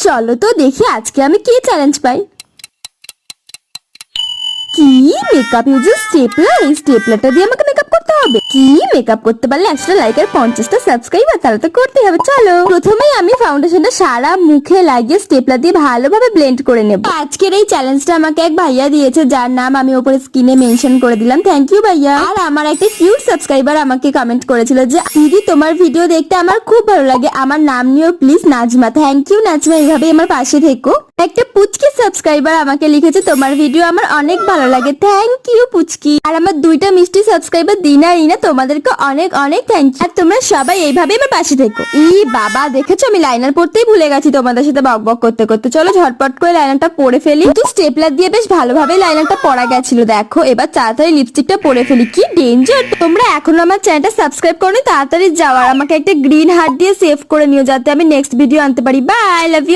চলো তো দেখি আজকে আমি কি চ্যালেঞ্জ পাই। কি মেকআপ ইউজের স্টেপলার, এই স্টেপলারটা দিয়ে আমাকে মেকআপ করতে হবে। কি মেকআপ করতে পারলে 100 লাইক আর 50টা সাবস্ক্রাইবার, তাহলে তো করতেই হবে। চলো প্রথমেই আমি ফাউন্ডেশনটা সারা মুখে লাগিয়ে স্টেপলার দিয়ে ভালোভাবে ব্লেন্ড করে নেব। আজকের এই চ্যালেঞ্জটা আমাকে এক ভাইয়া দিয়েছে, যার নাম আমি উপরে স্ক্রিনে মেনশন করে দিলাম। থ্যাংক ইউ ভাইয়া। আর আমার একটা কিউট সাবস্ক্রাইবার আমাকে কমেন্ট করেছিল যে দিদি তোমার ভিডিও দেখতে আমার খুব ভালো লাগে, আমার নাম নিও please Najma. Thank you Najma, এইভাবে আমার পাশে থেকো। একটা পুচকি সাবস্ক্রাইবার আমাকে লিখেছে তোমার ভিডিও আমার অনেক ভালো লাগে। Thank you পুচকি। আর আমার 2টা মিষ্টি সাবস্ক্রাইবার দিনা রিনা, তোমাদেরকে অনেক অনেক থ্যাংক ইউ। আর তোমরা সবাই এইভাবে আমার পাশে থেকো। বাবা দেখেছো আমি লাইনার পড়তেই ভুলে গেছি তোমাদের সাথে বক বক করতে করতে। চলো ঝটপট করে লাইনারটা পরে ফেলি। কিন্তু স্টেপলার দিয়ে বেশ ভালোভাবে লাইনারটা পরা গেছিল। দেখো এবার তাড়াতাড়ি লিপস্টিকটা পরে ফেলি। কি ডেঞ্জার। তোমরা এখনো আমার চ্যানেলটা সাবস্ক্রাইব করোনি, তাড়াতাড়ি যাও আর আমাকে একটা গ্রিন হার্ট দিয়ে সেভ করে নিও, যাতে আমি নেক্সট ভিডিও আনতে পারি। Bye, love you.